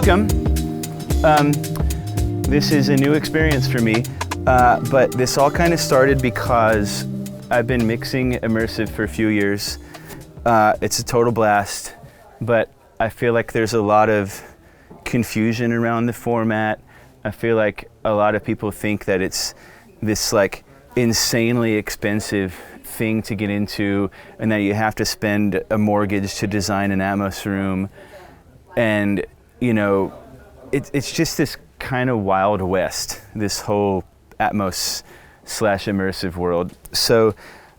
welcome. This is a new experience for me, but this all kind of started because I've been mixing Immersive for a few years. It's a total blast, but I feel like there's a lot of confusion around the format. I feel like a lot of people think that it's this like insanely expensive thing to get into, and that you have to spend a mortgage to design an Atmos room. And you know, it's just this kind of Wild West, this whole Atmos / Immersive world. So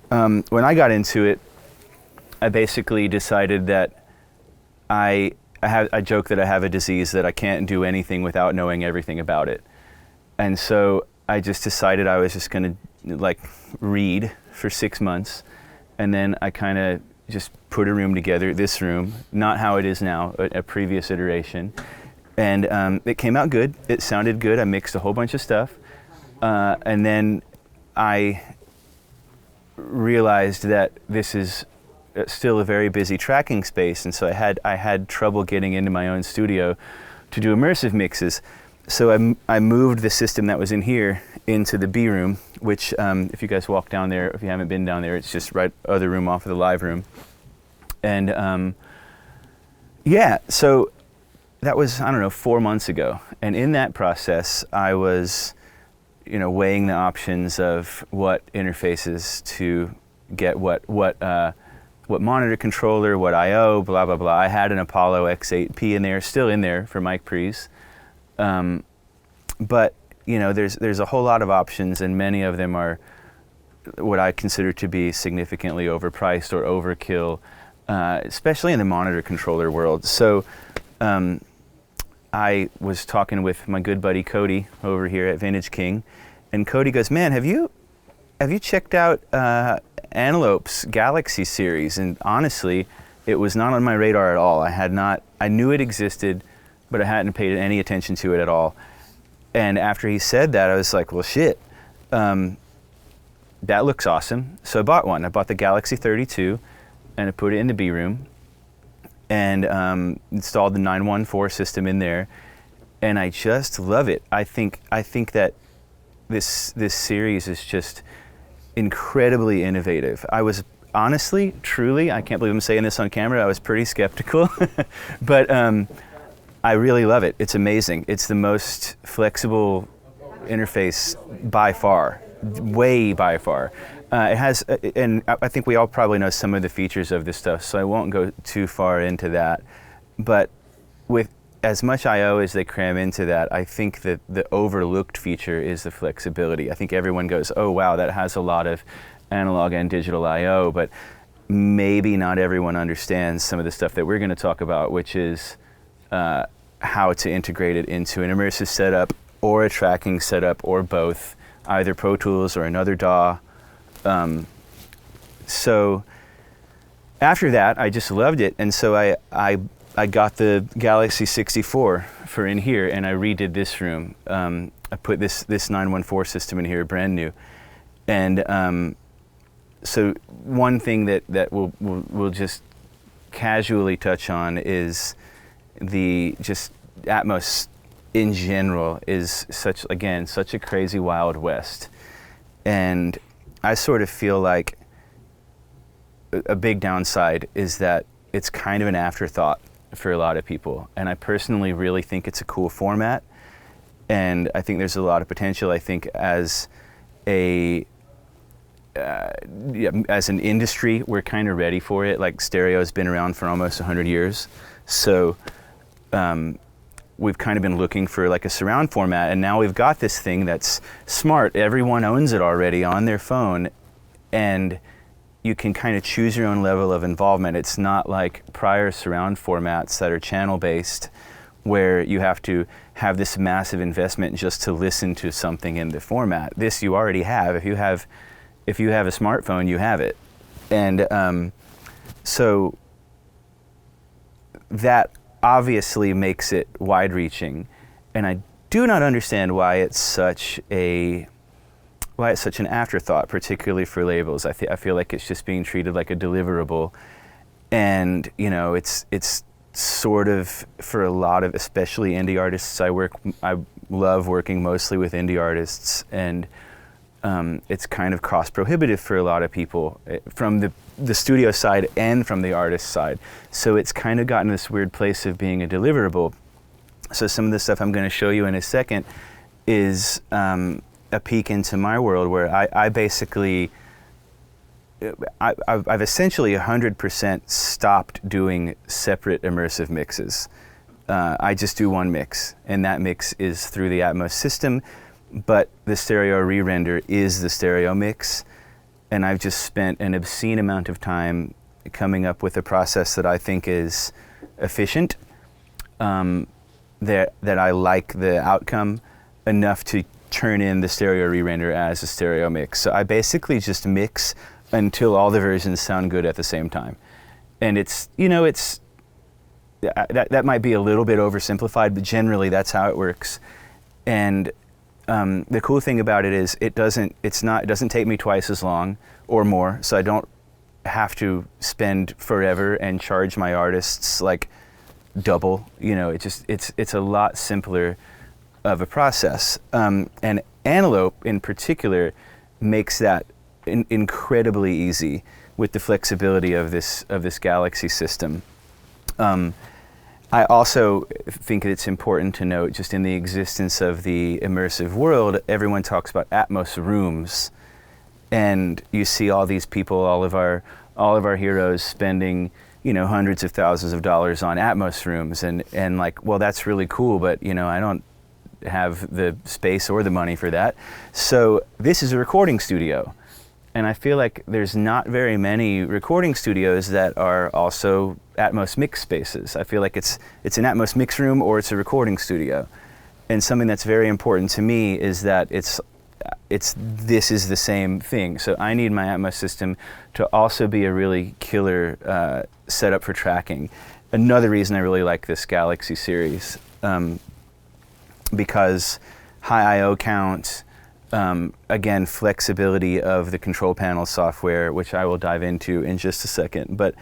when I got into it, I basically decided that I joke that I have a disease that I can't do anything without knowing everything about it. And so I just decided I was just going to like read for 6 months, and then I kind of just put a room together, this room, not how it is now, a previous iteration. And it came out good, it sounded good, I mixed a whole bunch of stuff. And then I realized that this is still a very busy tracking space, and so I had trouble getting into my own studio to do immersive mixes. So I moved the system that was in here into the B room, which if you guys walk down there, if you haven't been down there, it's just right other room off of the live room. And yeah, so that was, I don't know, 4 months ago. And in that process, I was, you know, weighing the options of what interfaces to get, what monitor controller, what I/O, blah, blah, blah. I had an Apollo X8P in there, still in there for mic pre's. But, you know, there's a whole lot of options, and many of them are what I consider to be significantly overpriced or overkill, especially in the monitor controller world. So I was talking with my good buddy Cody over here at Vintage King, and Cody goes, "Man, have you checked out Antelope's Galaxy series?" And honestly, it was not on my radar at all. I knew it existed, but I hadn't paid any attention to it at all. And after he said that, I was like, well, shit, that looks awesome. So I bought one. I bought the Galaxy 32, and I put it in the B room, and installed the 914 system in there, and I just love it. I think that this series is just incredibly innovative. I was honestly, truly, I can't believe I'm saying this on camera, I was pretty skeptical, but I really love it. It's amazing. It's the most flexible interface by far, way by far. It has, and I think we all probably know some of the features of this stuff, so I won't go too far into that. But with as much I/O as they cram into that, I think that the overlooked feature is the flexibility. I think everyone goes, oh wow, that has a lot of analog and digital I/O, but maybe not everyone understands some of the stuff that we're going to talk about, which is how to integrate it into an immersive setup or a tracking setup or both, either Pro Tools or another DAW. So after that, I just loved it, and so I got the Galaxy 64 for in here, and I redid this room. I put this 914 system in here, brand new, and so one thing that we'll just casually touch on is the just Atmos in general is such a crazy Wild West, and I sort of feel like a big downside is that it's kind of an afterthought for a lot of people, and I personally really think it's a cool format, and I think there's a lot of potential. I think as an industry, we're kind of ready for it. Like, stereo has been around for almost 100 years, so we've kind of been looking for like a surround format, and now we've got this thing that's smart. Everyone owns it already on their phone, and you can kind of choose your own level of involvement. It's not like prior surround formats that are channel based, where you have to have this massive investment just to listen to something in the format. This you already have. If you have a smartphone, you have it. And so that obviously makes it wide-reaching, and I do not understand why it's such an afterthought, particularly for labels. I feel like it's just being treated like a deliverable, and you know, it's sort of, for a lot of, especially indie artists, I love working mostly with indie artists, and it's kind of cost prohibitive for a lot of people from the studio side and from the artist side. So it's kind of gotten this weird place of being a deliverable. So some of the stuff I'm going to show you in a second is a peek into my world, where I basically, I've essentially 100% stopped doing separate immersive mixes. I just do one mix, and that mix is through the Atmos system, but the stereo re-render is the stereo mix, and I've just spent an obscene amount of time coming up with a process that I think is efficient, that I like the outcome enough to turn in the stereo re-render as a stereo mix. So I basically just mix until all the versions sound good at the same time. And it's, that might be a little bit oversimplified, but generally that's how it works. And the cool thing about it is it doesn't take me twice as long or more, so I don't have to spend forever and charge my artists like double. It's a lot simpler of a process. And Antelope in particular makes that incredibly easy with the flexibility of this Galaxy system. I also think it's important to note, just in the existence of the immersive world, everyone talks about Atmos rooms, and you see all these people, all of our heroes spending, hundreds of thousands of dollars on Atmos rooms, and like, well, that's really cool, but I don't have the space or the money for that. So this is a recording studio. And I feel like there's not very many recording studios that are also Atmos mix spaces. I feel like it's an Atmos mix room or it's a recording studio. And something that's very important to me is that this is the same thing. So I need my Atmos system to also be a really killer setup for tracking. Another reason I really like this Galaxy series, because high I/O count, again, flexibility of the control panel software, which I will dive into in just a second. But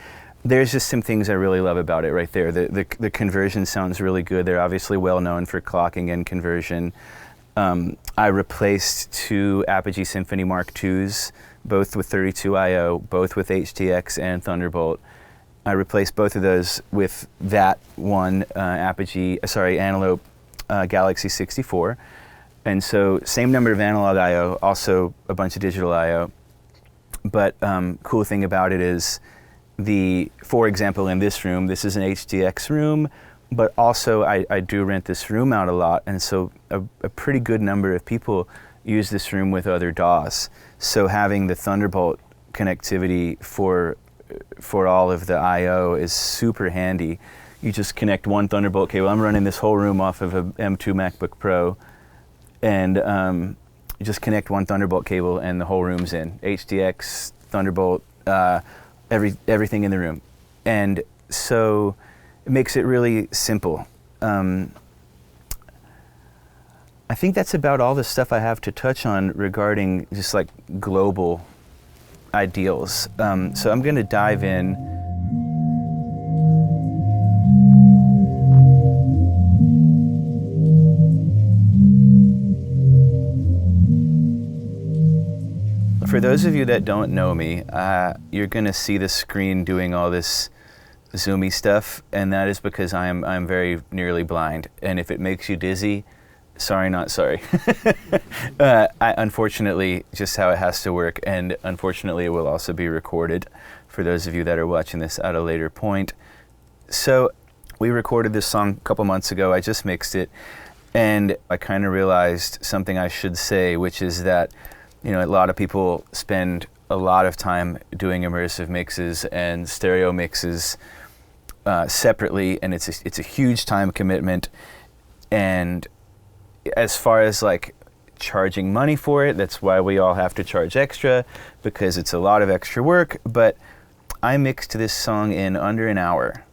there's just some things I really love about it right there. The conversion sounds really good. They're obviously well known for clocking and conversion. I replaced 2 Apogee Symphony Mark IIs, both with 32 I/O, both with HTX and Thunderbolt. I replaced both of those with that one Antelope Galaxy 64. And so same number of analog I/O, also a bunch of digital I/O. But cool thing about it is for example, in this room, this is an HTX room, but also I do rent this room out a lot, and so a pretty good number of people use this room with other DAWs. So having the Thunderbolt connectivity for all of the I/O is super handy. You just connect one Thunderbolt cable. I'm running this whole room off of a M2 MacBook Pro, and you just connect one Thunderbolt cable and the whole room's in. HTX, Thunderbolt, everything in the room. And so it makes it really simple. I think that's about all the stuff I have to touch on regarding just like global ideals. So I'm gonna dive in. For those of you that don't know me, you're gonna see the screen doing all this zoomy stuff, and that is because I'm very nearly blind. And if it makes you dizzy, sorry, not sorry. Unfortunately, just how it has to work, and unfortunately it will also be recorded for those of you that are watching this at a later point. So we recorded this song a couple months ago. I just mixed it, and I kind of realized something I should say, which is that a lot of people spend a lot of time doing immersive mixes and stereo mixes separately, and it's a huge time commitment. And as far as like charging money for it, that's why we all have to charge extra, because it's a lot of extra work. But I mixed this song in under an hour.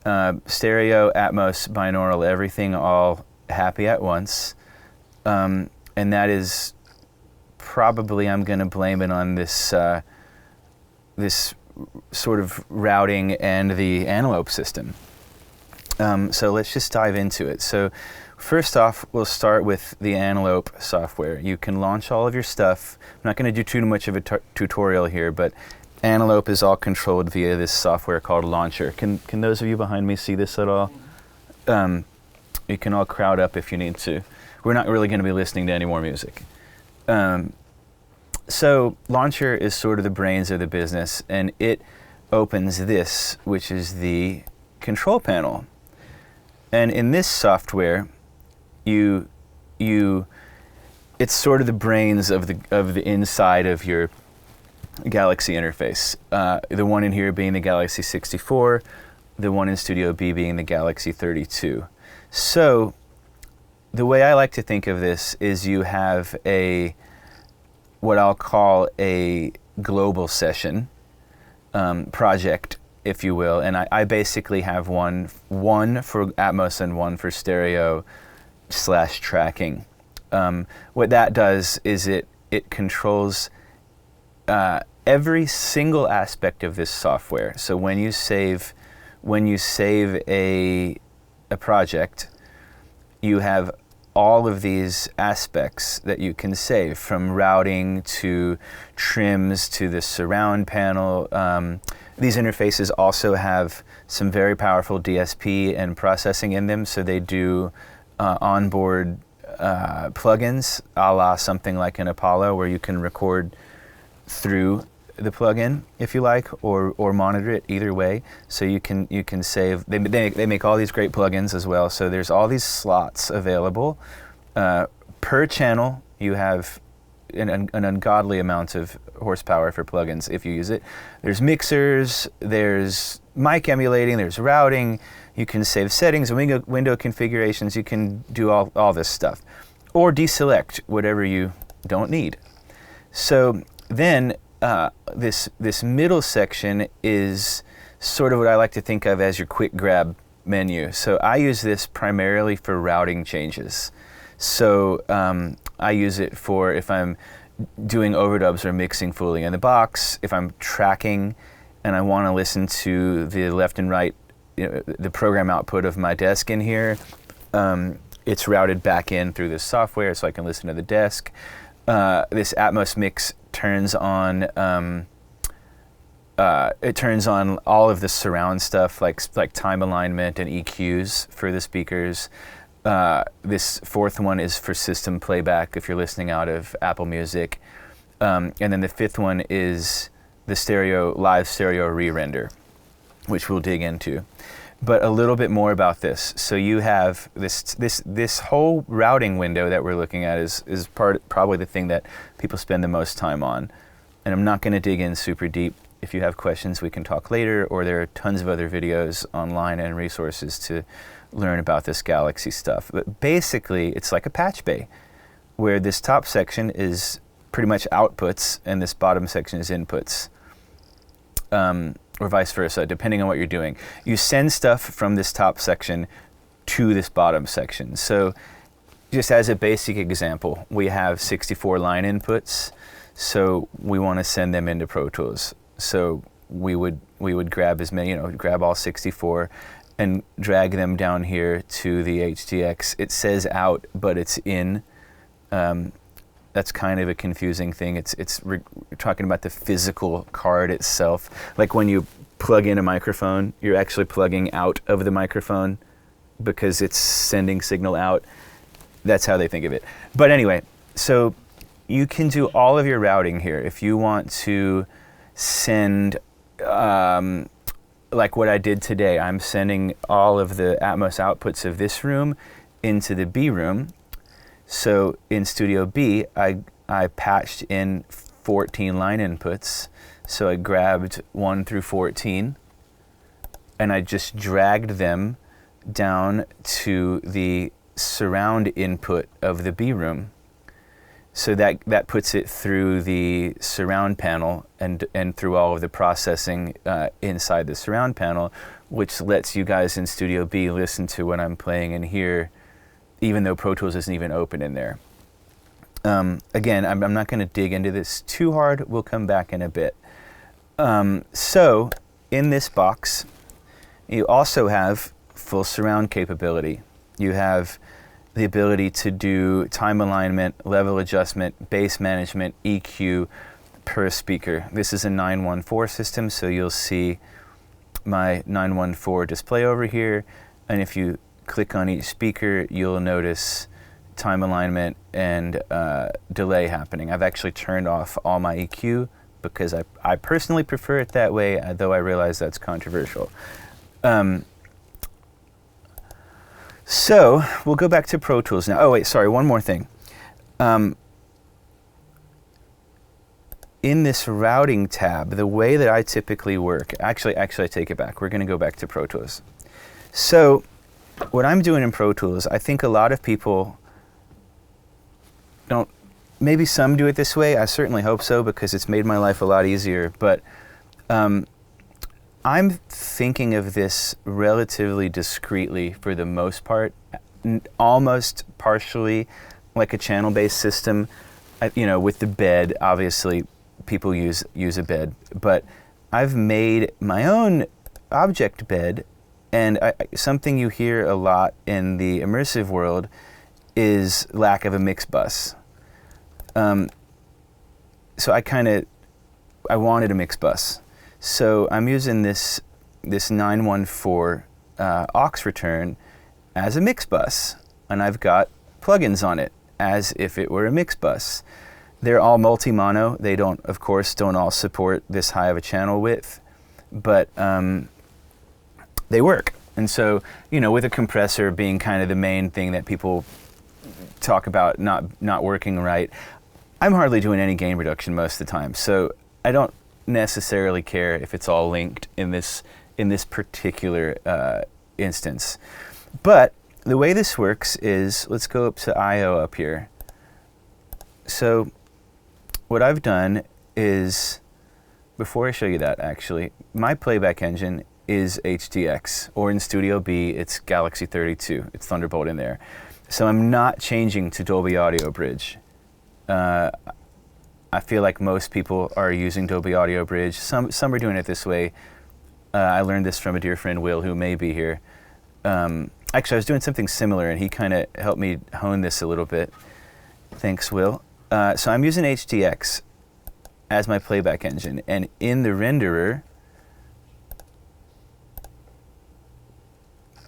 Stereo, Atmos, binaural, everything all happy at once. And that is probably, I'm going to blame it on this this sort of routing and the Antelope system. So let's just dive into it. So first off, we'll start with the Antelope software. You can launch all of your stuff. I'm not going to do too much of a tutorial here, but Antelope is all controlled via this software called Launcher. Can those of you behind me see this at all? You can all crowd up if you need to. We're not really going to be listening to any more music. So Launcher is sort of the brains of the business, and it opens this, which is the control panel. And in this software, it's sort of the brains of the inside of your Galaxy interface. The one in here being the Galaxy 64, the one in Studio B being the Galaxy 32. So the way I like to think of this is you have what I'll call a global session project, if you will, and I basically have one for Atmos and one for stereo / tracking. What that does is it controls every single aspect of this software. So when you save a project, you have all of these aspects that you can save, from routing to trims to the surround panel. These interfaces also have some very powerful DSP and processing in them, so they do onboard plugins, a la something like an Apollo, where you can record through the plugin, if you like, or monitor it either way. So you can save. They make all these great plugins as well. So there's all these slots available per channel. You have an ungodly amount of horsepower for plugins if you use it. There's mixers, there's mic emulating, there's routing. You can save settings and window configurations. You can do all this stuff, or deselect whatever you don't need. So then this middle section is sort of what I like to think of as your quick grab menu. So I use this primarily for routing changes. So I use it for if I'm doing overdubs or mixing fully in the box, if I'm tracking and I want to listen to the left and right, the program output of my desk in here, it's routed back in through this software so I can listen to the desk. This Atmos mix turns on all of the surround stuff, like time alignment and EQs for the speakers. This fourth one is for system playback if you're listening out of Apple Music, and then the fifth one is the live stereo re-render, which we'll dig into. But a little bit more about this. So you have this whole routing window that we're looking at is probably the thing that people spend the most time on. And I'm not going to dig in super deep. If you have questions, we can talk later, or there are tons of other videos online and resources to learn about this Galaxy stuff. But basically, it's like a patch bay, where this top section is pretty much outputs and this bottom section is inputs. Or vice versa, depending on what you're doing. You send stuff from this top section to this bottom section. So just as a basic example, we have 64 line inputs, so we want to send them into Pro Tools. So we would grab as many, grab all 64 and drag them down here to the HDX. It says out, but it's in. That's kind of a confusing thing. We're talking about the physical card itself. Like when you plug in a microphone, you're actually plugging out of the microphone because it's sending signal out. That's how they think of it. But anyway, so you can do all of your routing here. If you want to send, like what I did today, I'm sending all of the Atmos outputs of this room into the B room. So in Studio B, I patched in 14 line inputs. So I grabbed 1 through 14, and I just dragged them down to the surround input of the B room. So that puts it through the surround panel and through all of the processing inside the surround panel, which lets you guys in Studio B listen to what I'm playing in here, even though Pro Tools isn't even open in there. Again, I'm not going to dig into this too hard. We'll come back in a bit. So in this box, you also have full surround capability. You have the ability to do time alignment, level adjustment, bass management, EQ per speaker. This is a 914 system, so you'll see my 914 display over here, and if you click on each speaker, you'll notice time alignment and delay happening. I've actually turned off all my EQ because I personally prefer it that way, though I realize that's controversial. So we'll go back to Pro Tools now. Oh wait, sorry, one more thing. In this routing tab, the way that I typically work, actually I take it back. We're going to go back to Pro Tools. So what I'm doing in Pro Tools, I think a lot of people don't, maybe some do it this way. I certainly hope so, because it's made my life a lot easier. But I'm thinking of this relatively discreetly for the most part, almost partially like a channel-based system. With the bed, obviously people use a bed, but I've made my own object bed, and something you hear a lot in the immersive world is lack of a mix bus. So I wanted a mix bus. So I'm using this 914 aux return as a mix bus, and I've got plugins on it as if it were a mix bus. They're all multi-mono. They don't all support this high of a channel width, but they work. And so, with a compressor being kind of the main thing that people talk about not working right, I'm hardly doing any gain reduction most of the time. So I don't necessarily care if it's all linked in this particular instance. But the way this works is, let's go up to I/O up here. So what I've done is, before I show you that actually, my playback engine is HDX, or in Studio B, it's Galaxy 32. It's Thunderbolt in there. So I'm not changing to Dolby Audio Bridge. I feel like most people are using Dolby Audio Bridge. Some are doing it this way. I learned this from a dear friend, Will, who may be here. Actually, I was doing something similar, and he kind of helped me hone this a little bit. Thanks, Will. So I'm using HDX as my playback engine, and in the renderer,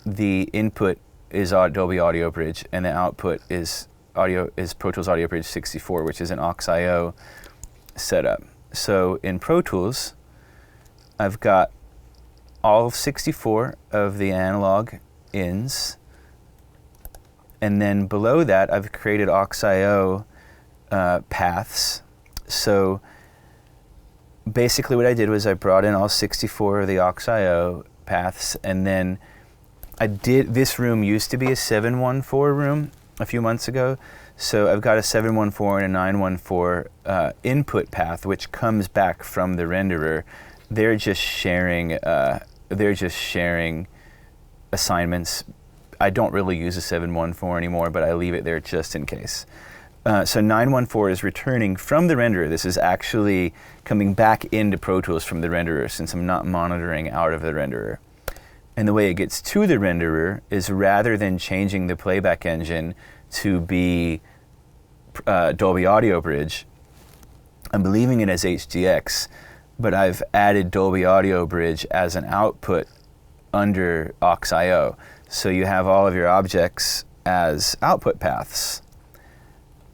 the input is Dolby Audio Bridge, and the output is Pro Tools Audio Bridge 64, which is an aux.io setup. So in Pro Tools, I've got all 64 of the analog ins, and then below that I've created aux.io paths. So basically what I did was I brought in all 64 of the aux.io paths, and then this room used to be a 714 room a few months ago, so I've got a 714 and a 914 input path, which comes back from the renderer. They're just sharing assignments. I don't really use a 714 anymore, but I leave it there just in case. So 914 is returning from the renderer. This is actually coming back into Pro Tools from the renderer, since I'm not monitoring out of the renderer. And the way it gets to the renderer is, rather than changing the playback engine to be Dolby Audio Bridge, I'm leaving it as HDX, but I've added Dolby Audio Bridge as an output under aux.io. So you have all of your objects as output paths.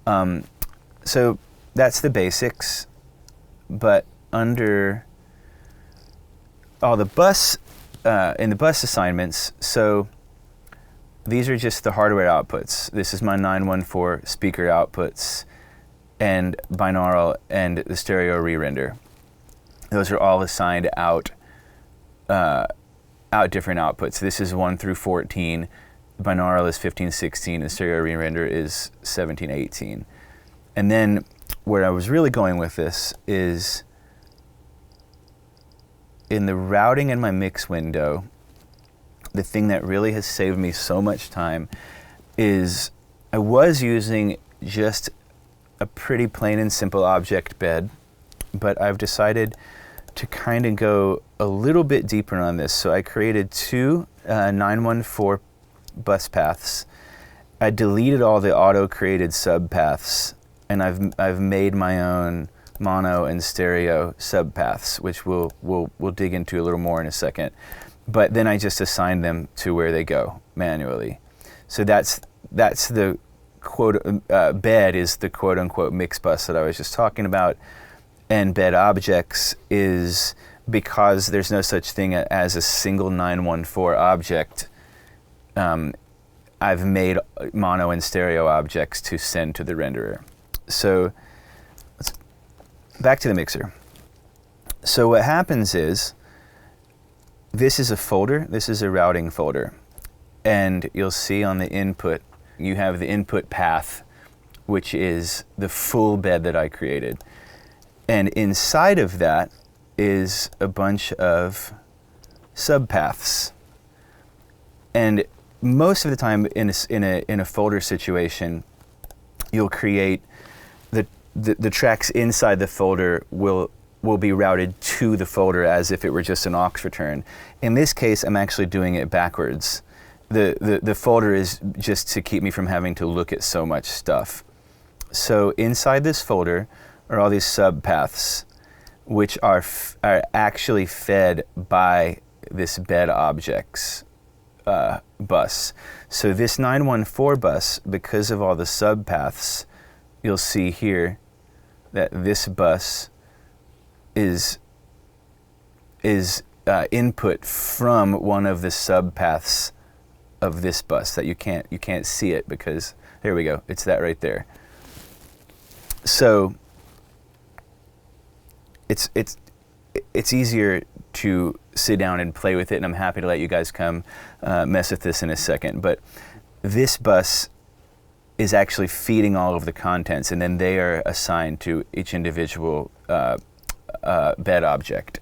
So that's the basics, but under all the bus, in the bus assignments, so these are just the hardware outputs. This is my 914 speaker outputs and binaural and the stereo re-render. Those are all assigned out different outputs. This is 1 through 14. Binaural is 15, 16, and stereo re-render is 17, 18. And then where I was really going with this is, in the routing in my mix window, the thing that really has saved me so much time is I was using just a pretty plain and simple object bed, but I've decided to kind of go a little bit deeper on this. So I created two 914 bus paths. I deleted all the auto-created subpaths, and I've made my own mono and stereo subpaths, which we'll dig into a little more in a second. But then I just assign them to where they go manually. So that's the quote bed is the quote unquote mix bus that I was just talking about, and bed objects is because there's no such thing as a single 914 object. I've made mono and stereo objects to send to the renderer. So back to the mixer. So what happens is, this is a folder, this is a routing folder. And you'll see on the input, you have the input path, which is the full bed that I created. And inside of that is a bunch of subpaths. And most of the time in a folder situation, you'll create the tracks inside the folder will be routed to the folder as if it were just an aux return. In this case, I'm actually doing it backwards. The folder is just to keep me from having to look at so much stuff. So inside this folder are all these subpaths, which are actually fed by this bed objects bus. So this 914 bus, because of all the subpaths, you'll see here that this bus is input from one of the subpaths of this bus that you can't see it because there we go, it's that right there. So it's easier to sit down and play with it, and I'm happy to let you guys come mess with this in a second. But this bus is actually feeding all of the contents, and then they are assigned to each individual bed object.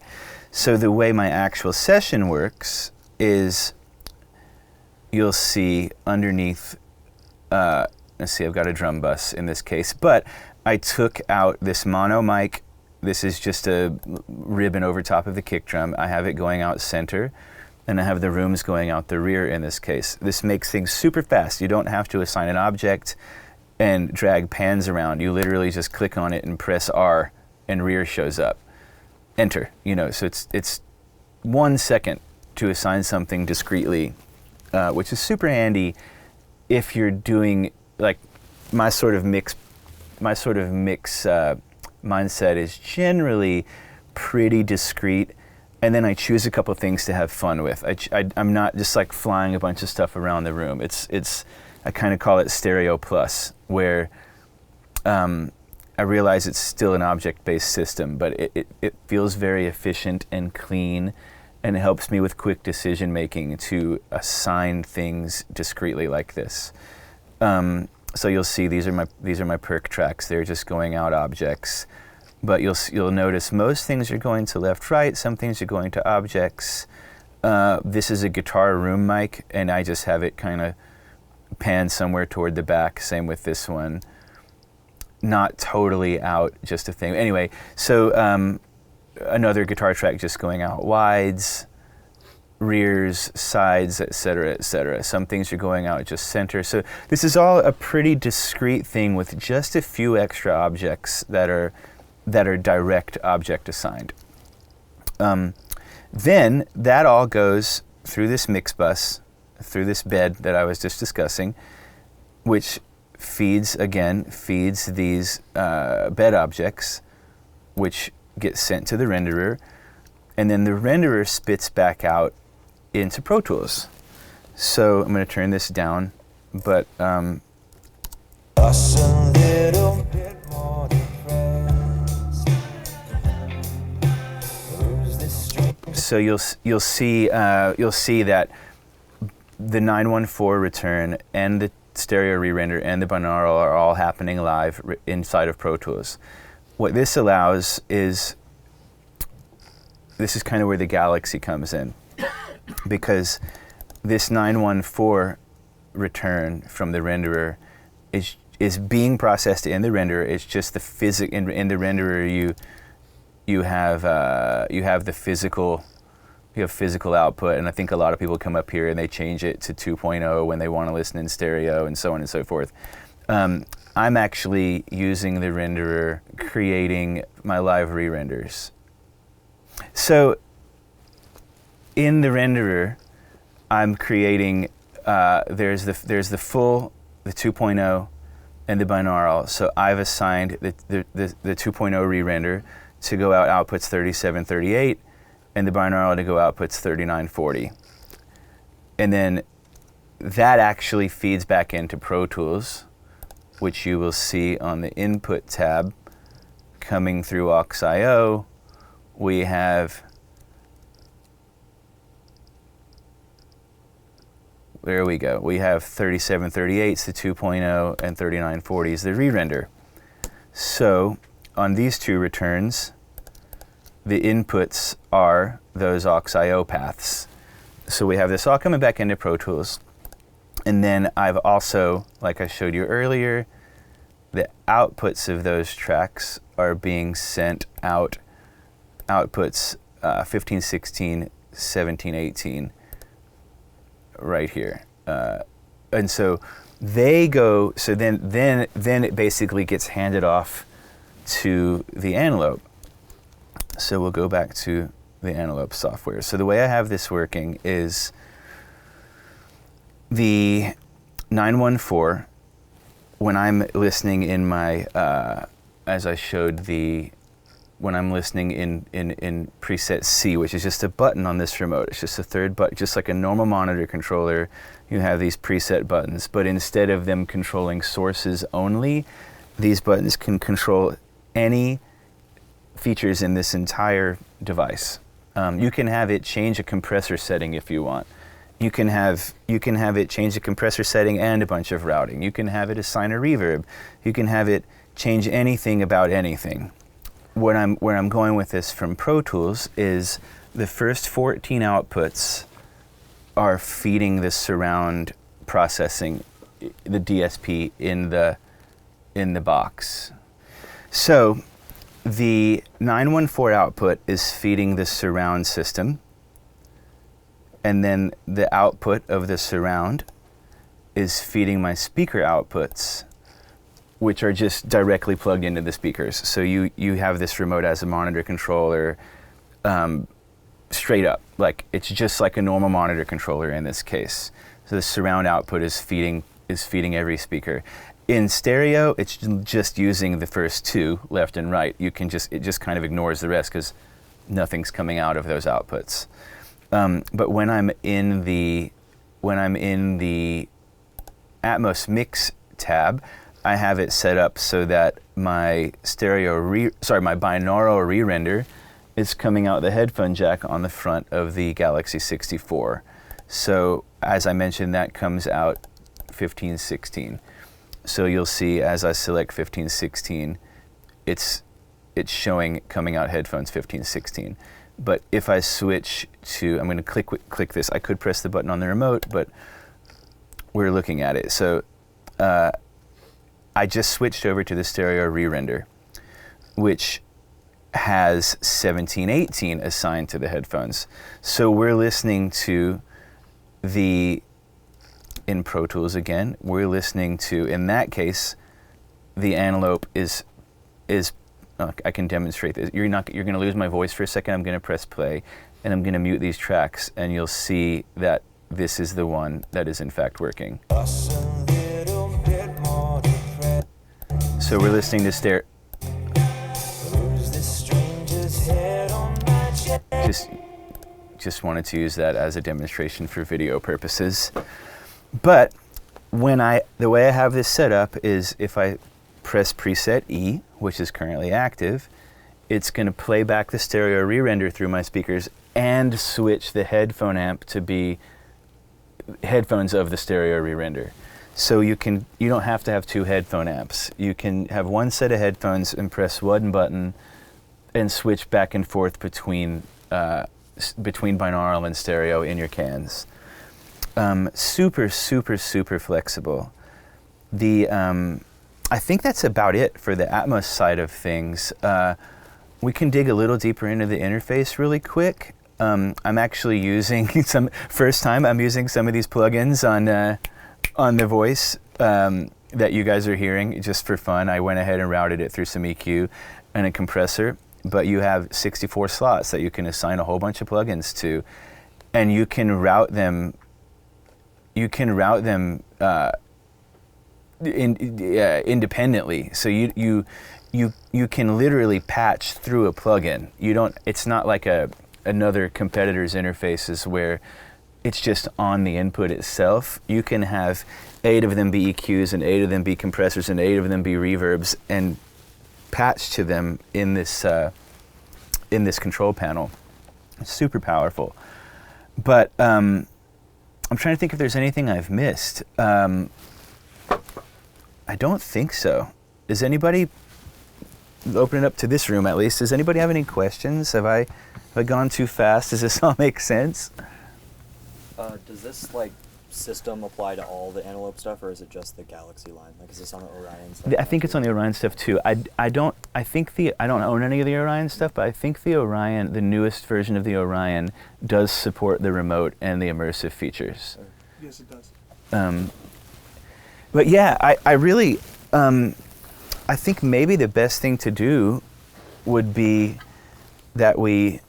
So the way my actual session works is, you'll see underneath, let's see, I've got a drum bus in this case, but I took out this mono mic. This is just a ribbon over top of the kick drum. I have it going out center, and I have the rooms going out the rear in this case. This makes things super fast. You don't have to assign an object and drag pans around. You literally just click on it and press R, and rear shows up. Enter, so it's 1 second to assign something discreetly, which is super handy if you're doing, like, my sort of mix mindset is generally pretty discrete, and then I choose a couple things to have fun with. I'm not just like flying a bunch of stuff around the room. I kind of call it stereo plus, where I realize it's still an object-based system, but it feels very efficient and clean, and it helps me with quick decision making to assign things discreetly like this. So you'll see these are my perk tracks. They're just going out objects, but you'll notice most things are going to left, right. Some things are going to objects. This is a guitar room mic, and I just have it kind of pan somewhere toward the back. Same with this one. Not totally out, just a thing. Anyway, so another guitar track just going out wides, rears, sides, etc., etc. Some things are going out just center. So this is all a pretty discrete thing with just a few extra objects that are direct object assigned. Then that all goes through this mix bus, through this bed that I was just discussing, which feeds these bed objects, which get sent to the renderer, and then the renderer spits back out into Pro Tools. So I'm going to turn this down, but so you'll see that the 914 return and the stereo re-render and the binaural are all happening live inside of Pro Tools. What this allows is, this is kind of where the Galaxy comes in, because this 914 return from the renderer is being processed in the renderer. It's just the in the renderer you have the physical physical output, and I think a lot of people come up here and they change it to 2.0 when they want to listen in stereo and so on and so forth. I'm actually using the renderer, creating my live re-renders. So in the renderer, I'm creating, there's the full, the 2.0, and the binaural. So I've assigned the 2.0 re-render to go out outputs 3738, and the binaural to go outputs 3940. And then that actually feeds back into Pro Tools, which you will see on the Input tab. Coming through aux.io, we have, there we go, we have 3738s, the 2.0, and 3940s, the re-render. So on these two returns, the inputs are those aux.io paths. So we have this all coming back into Pro Tools. And then I've also, like I showed you earlier, the outputs of those tracks are being sent out, outputs 15, 16, 17, 18, right here. And so they go, so then it basically gets handed off to the Antelope. So we'll go back to the Antelope software. So the way I have this working is the 914, when I'm listening in my, as I showed when I'm listening in preset C, which is just a button on this remote. It's just a third button, just like a normal monitor controller. You have these preset buttons, but instead of them controlling sources only, these buttons can control any features in this entire device. You can have it change a compressor setting if you want. You can have it change a compressor setting and a bunch of routing. You can have it assign a reverb. You can have it change anything about anything. Where I'm going with this from Pro Tools is the first 14 outputs are feeding the surround processing, the DSP in the box. So the 914 output is feeding the surround system, and then the output of the surround is feeding my speaker outputs, which are just directly plugged into the speakers. So you have this remote as a monitor controller, straight up. Like, it's just like a normal monitor controller in this case. So the surround output is feeding every speaker. In stereo, it's just using the first two, left and right. It just kind of ignores the rest because nothing's coming out of those outputs. But when I'm in the Atmos Mix tab, I have it set up so that my binaural re-render is coming out the headphone jack on the front of the Galaxy 64. So as I mentioned, that comes out 1516. So you'll see as I select 1516, it's showing coming out headphones 1516. But if I switch to, I'm going to click this. I could press the button on the remote, but we're looking at it. So I just switched over to the stereo re-render, which has 1718 assigned to the headphones. So we're listening to in Pro Tools again, we're listening to, in that case, the Antelope is I can demonstrate this. You're going to lose my voice for a second. I'm going to press play, and I'm going to mute these tracks, and you'll see that this is the one that is in fact working. So we're listening to Just wanted to use that as a demonstration for video purposes. But the way I have this set up is if I press preset E, which is currently active, it's going to play back the stereo re-render through my speakers and switch the headphone amp to be headphones of the stereo re-render. So you don't have to have two headphone amps. You can have one set of headphones and press one button and switch back and forth between binaural and stereo in your cans. Super, super, super flexible. I think that's about it for the Atmos side of things. We can dig a little deeper into the interface really quick. I'm actually using first time I'm using some of these plugins on the voice that you guys are hearing just for fun. I went ahead and routed it through some EQ and a compressor, but you have 64 slots that you can assign a whole bunch of plugins to, and you can route them. Independently, so you can literally patch through a plugin. It's not like another competitor's interfaces where it's just on the input itself. You can have 8 of them be EQs and 8 of them be compressors and 8 of them be reverbs and patch to them in this control panel. It's super powerful. But I'm trying to think if there's anything I've missed. I don't think so. Does anybody, open it up to this room at least, does anybody have any questions? Have I gone too fast? Does this all make sense? Does this like system apply to all the Antelope stuff, or is it just the Galaxy line? Like, is this on the Orion stuff? I think it's on the Orion stuff too. I don't own any of the Orion stuff, but I think the Orion, the newest version of the Orion, does support the remote and the immersive features. Yes, it does. But yeah, I really, I think maybe the best thing to do would be that we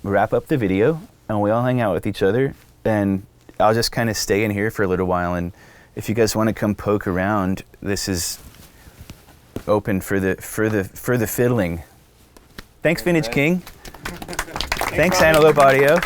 wrap up the video and we all hang out with each other, and I'll just kind of stay in here for a little while, and if you guys want to come poke around, this is open for the fiddling. Thanks, Vintage King. Thanks, Antelope Audio.